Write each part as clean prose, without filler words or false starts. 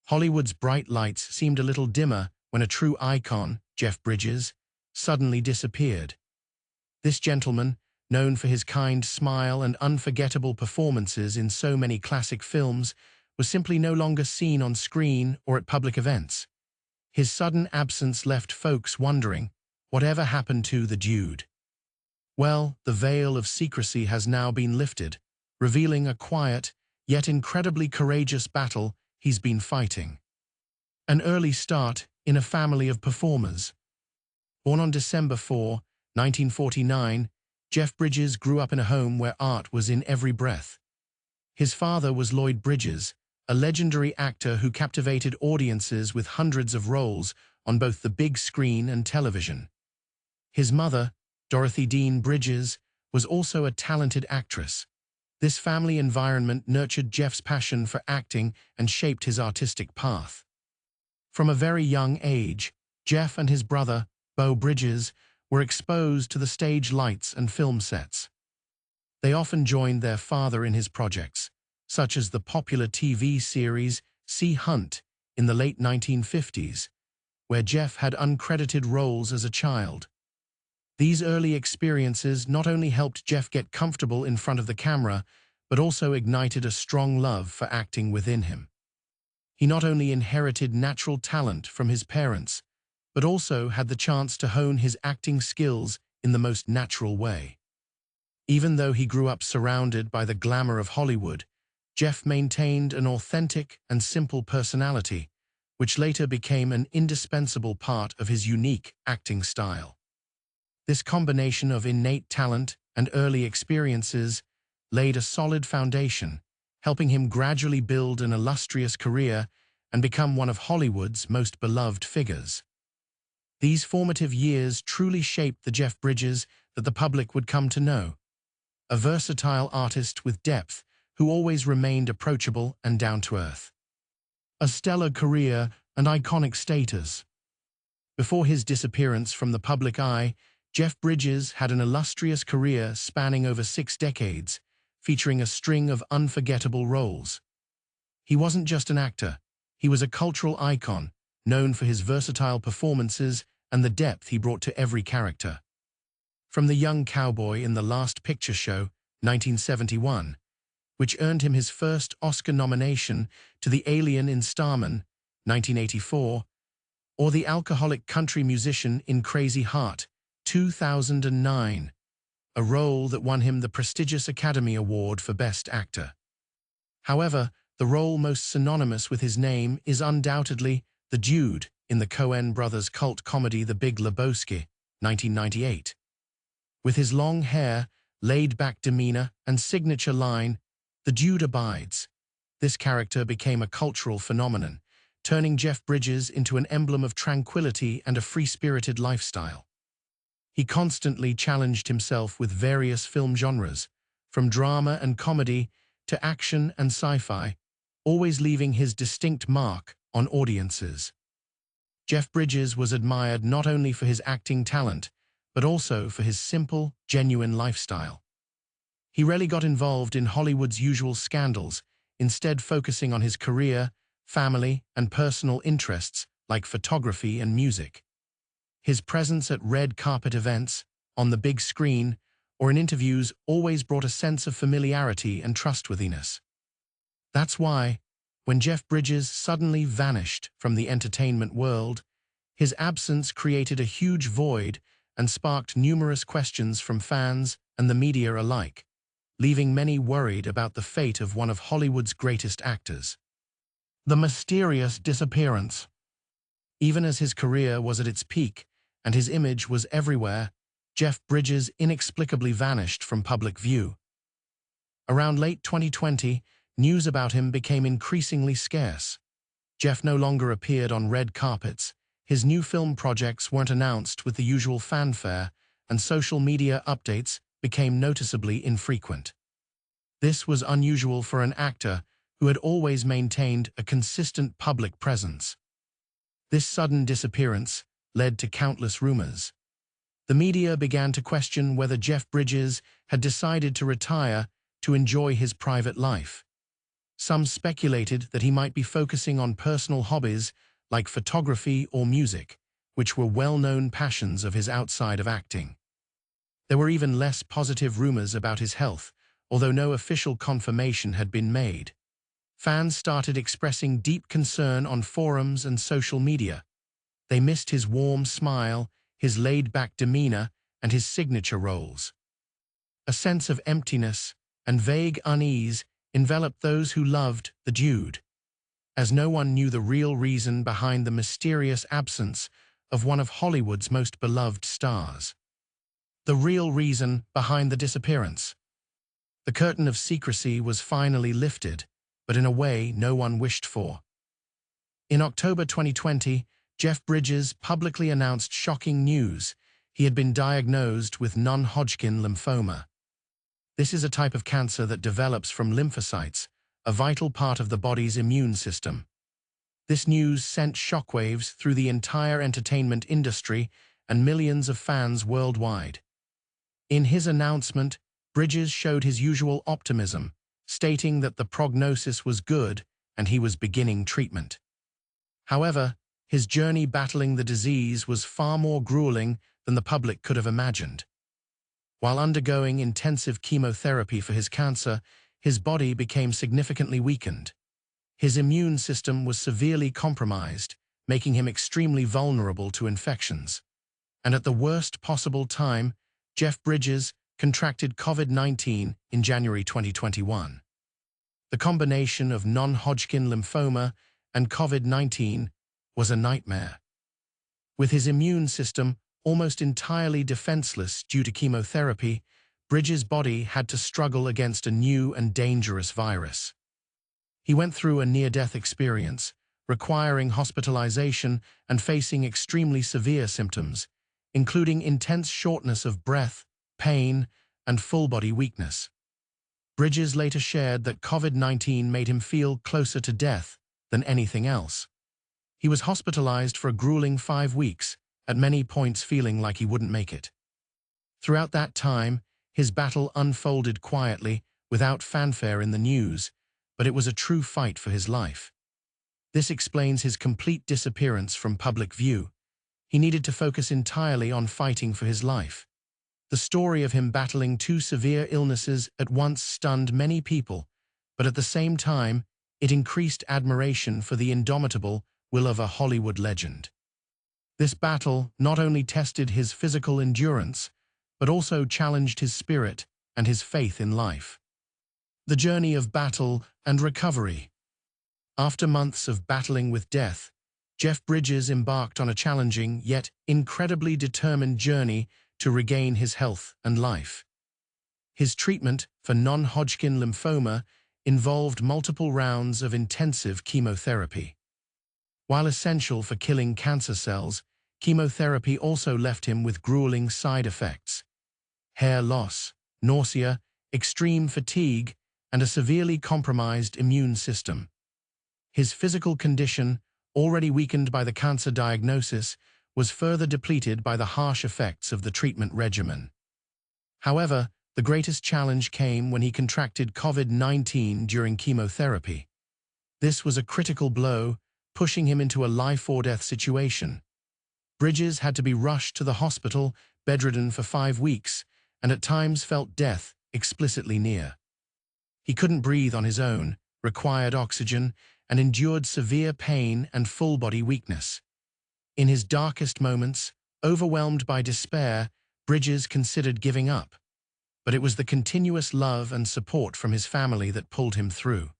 Hollywood's bright lights seemed a little dimmer when a true icon, Jeff Bridges, suddenly disappeared. This gentleman, known for his kind smile and unforgettable performances in so many classic films, was simply no longer seen on screen or at public events. His sudden absence left folks wondering, whatever happened to the dude? Well, the veil of secrecy has now been lifted, revealing a quiet, yet incredibly courageous battle he's been fighting. An early start in a family of performers. Born on December 4, 1949, Jeff Bridges grew up in a home where art was in every breath. His father was Lloyd Bridges, a legendary actor who captivated audiences with hundreds of roles on both the big screen and television. His mother, Dorothy Dean Bridges, was also a talented actress. This family environment nurtured Jeff's passion for acting and shaped his artistic path. From a very young age, Jeff and his brother, Beau Bridges, were exposed to the stage lights and film sets. They often joined their father in his projects, such as the popular TV series Sea Hunt in the late 1950s, where Jeff had uncredited roles as a child. These early experiences not only helped Jeff get comfortable in front of the camera, but also ignited a strong love for acting within him. He not only inherited natural talent from his parents, but also had the chance to hone his acting skills in the most natural way. Even though he grew up surrounded by the glamour of Hollywood, Jeff maintained an authentic and simple personality, which later became an indispensable part of his unique acting style. This combination of innate talent and early experiences laid a solid foundation, helping him gradually build an illustrious career and become one of Hollywood's most beloved figures. These formative years truly shaped the Jeff Bridges that the public would come to know, a versatile artist with depth who always remained approachable and down-to-earth. A stellar career and iconic status. Before his disappearance from the public eye, Jeff Bridges had an illustrious career spanning over 6 decades, featuring a string of unforgettable roles. He wasn't just an actor, he was a cultural icon, known for his versatile performances and the depth he brought to every character. From the young cowboy in The Last Picture Show, 1971, which earned him his first Oscar nomination, to the alien in Starman, 1984, or the alcoholic country musician in Crazy Heart, 2009, a role that won him the prestigious Academy Award for Best Actor. However, the role most synonymous with his name is undoubtedly the dude in the Coen brothers' cult comedy The Big Lebowski, 1998. With his long hair, laid-back demeanor, and signature line, "The dude abides," this character became a cultural phenomenon, turning Jeff Bridges into an emblem of tranquility and a free-spirited lifestyle. He constantly challenged himself with various film genres, from drama and comedy to action and sci-fi, always leaving his distinct mark on audiences. Jeff Bridges was admired not only for his acting talent, but also for his simple, genuine lifestyle. He rarely got involved in Hollywood's usual scandals, instead focusing on his career, family, and personal interests like photography and music. His presence at red carpet events, on the big screen, or in interviews always brought a sense of familiarity and trustworthiness. That's why, when Jeff Bridges suddenly vanished from the entertainment world, his absence created a huge void and sparked numerous questions from fans and the media alike, leaving many worried about the fate of one of Hollywood's greatest actors. The Mysterious Disappearance. Even as his career was at its peak and his image was everywhere, Jeff Bridges inexplicably vanished from public view. Around late 2020, news about him became increasingly scarce. Jeff no longer appeared on red carpets, his new film projects weren't announced with the usual fanfare, and social media updates became noticeably infrequent. This was unusual for an actor who had always maintained a consistent public presence. This sudden disappearance led to countless rumors. The media began to question whether Jeff Bridges had decided to retire to enjoy his private life. Some speculated that he might be focusing on personal hobbies like photography or music, which were well-known passions of his outside of acting. There were even less positive rumors about his health, although no official confirmation had been made. Fans started expressing deep concern on forums and social media. They missed his warm smile, his laid-back demeanor, and his signature roles. A sense of emptiness and vague unease enveloped those who loved the dude, as no one knew the real reason behind the mysterious absence of one of Hollywood's most beloved stars. The real reason behind the disappearance. The curtain of secrecy was finally lifted, but in a way no one wished for. In October 2020, Jeff Bridges publicly announced shocking news. He had been diagnosed with non-Hodgkin lymphoma. This is a type of cancer that develops from lymphocytes, a vital part of the body's immune system. This news sent shockwaves through the entire entertainment industry and millions of fans worldwide. In his announcement, Bridges showed his usual optimism, stating that the prognosis was good and he was beginning treatment. However, his journey battling the disease was far more grueling than the public could have imagined. While undergoing intensive chemotherapy for his cancer, his body became significantly weakened. His immune system was severely compromised, making him extremely vulnerable to infections. And at the worst possible time, Jeff Bridges contracted COVID-19 in January 2021. The combination of non-Hodgkin lymphoma and COVID-19 was a nightmare. With his immune system almost entirely defenseless due to chemotherapy, Bridges' body had to struggle against a new and dangerous virus. He went through a near-death experience, requiring hospitalization and facing extremely severe symptoms, including intense shortness of breath, pain, and full-body weakness. Bridges later shared that COVID-19 made him feel closer to death than anything else. He was hospitalized for a grueling 5 weeks, at many points feeling like he wouldn't make it. Throughout that time, his battle unfolded quietly, without fanfare in the news, but it was a true fight for his life. This explains his complete disappearance from public view. He needed to focus entirely on fighting for his life. The story of him battling 2 severe illnesses at once stunned many people, but at the same time, it increased admiration for the indomitable will of a Hollywood legend. This battle not only tested his physical endurance, but also challenged his spirit and his faith in life. The journey of battle and recovery. After months of battling with death, Jeff Bridges embarked on a challenging yet incredibly determined journey to regain his health and life. His treatment for non-Hodgkin lymphoma involved multiple rounds of intensive chemotherapy. While essential for killing cancer cells, chemotherapy also left him with grueling side effects: hair loss, nausea, extreme fatigue, and a severely compromised immune system. His physical condition, already weakened by the cancer diagnosis, was further depleted by the harsh effects of the treatment regimen. However, the greatest challenge came when he contracted COVID-19 during chemotherapy. This was a critical blow, pushing him into a life-or-death situation. Bridges had to be rushed to the hospital, bedridden for 5 weeks, and at times felt death explicitly near. He couldn't breathe on his own, required oxygen, and endured severe pain and full-body weakness. In his darkest moments, overwhelmed by despair, Bridges considered giving up. But it was the continuous love and support from his family that pulled him through.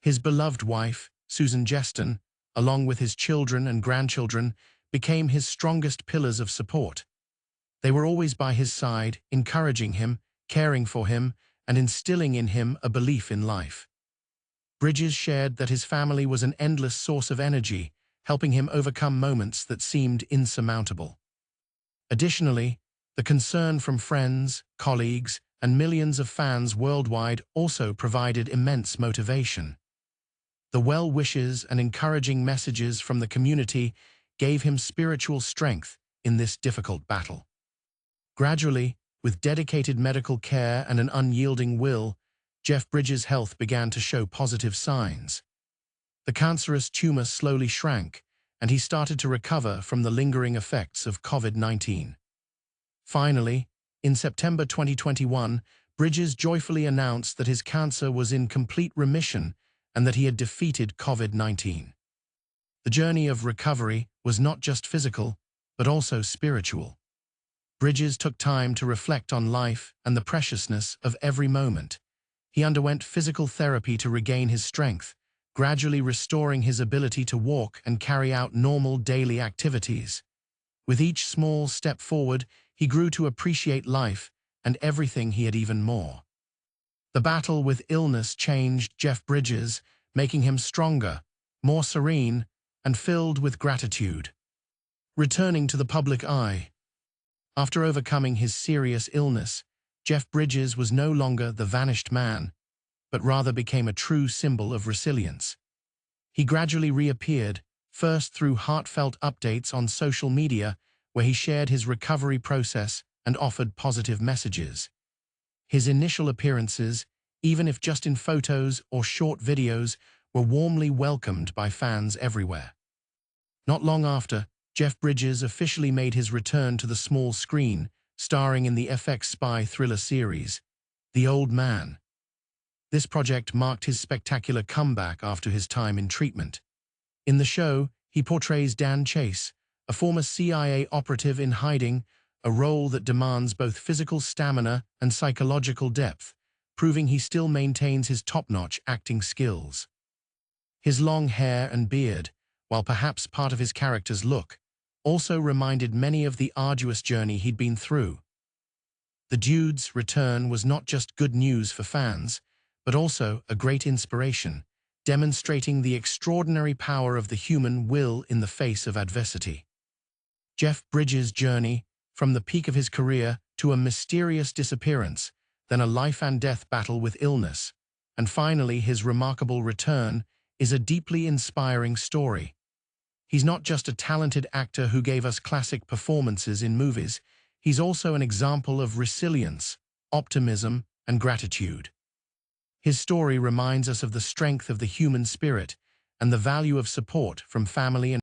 His beloved wife, Susan Jeston, along with his children and grandchildren, became his strongest pillars of support. They were always by his side, encouraging him, caring for him, and instilling in him a belief in life. Bridges shared that his family was an endless source of energy, helping him overcome moments that seemed insurmountable. Additionally, the concern from friends, colleagues, and millions of fans worldwide also provided immense motivation. The well wishes and encouraging messages from the community gave him spiritual strength in this difficult battle. Gradually, with dedicated medical care and an unyielding will, Jeff Bridges' health began to show positive signs. The cancerous tumor slowly shrank, and he started to recover from the lingering effects of COVID-19. Finally, in September 2021, Bridges joyfully announced that his cancer was in complete remission and that he had defeated COVID-19. The journey of recovery was not just physical, but also spiritual. Bridges took time to reflect on life and the preciousness of every moment. He underwent physical therapy to regain his strength, gradually restoring his ability to walk and carry out normal daily activities. With each small step forward, he grew to appreciate life and everything he had even more. The battle with illness changed Jeff Bridges, making him stronger, more serene, and filled with gratitude. Returning to the public eye. After overcoming his serious illness, Jeff Bridges was no longer the vanished man, but rather became a true symbol of resilience. He gradually reappeared, first through heartfelt updates on social media, where he shared his recovery process and offered positive messages. His initial appearances, even if just in photos or short videos, were warmly welcomed by fans everywhere. Not long after, Jeff Bridges officially made his return to the small screen, starring in the FX spy thriller series, The Old Man. This project marked his spectacular comeback after his time in treatment. In the show, he portrays Dan Chase, a former CIA operative in hiding, a role that demands both physical stamina and psychological depth, proving he still maintains his top-notch acting skills. His long hair and beard, while perhaps part of his character's look, also reminded many of the arduous journey he'd been through. The Dude's return was not just good news for fans, but also a great inspiration, demonstrating the extraordinary power of the human will in the face of adversity. Jeff Bridges' journey, from the peak of his career to a mysterious disappearance, then a life-and-death battle with illness, and finally his remarkable return, is a deeply inspiring story. He's not just a talented actor who gave us classic performances in movies, he's also an example of resilience, optimism, and gratitude. His story reminds us of the strength of the human spirit and the value of support from family and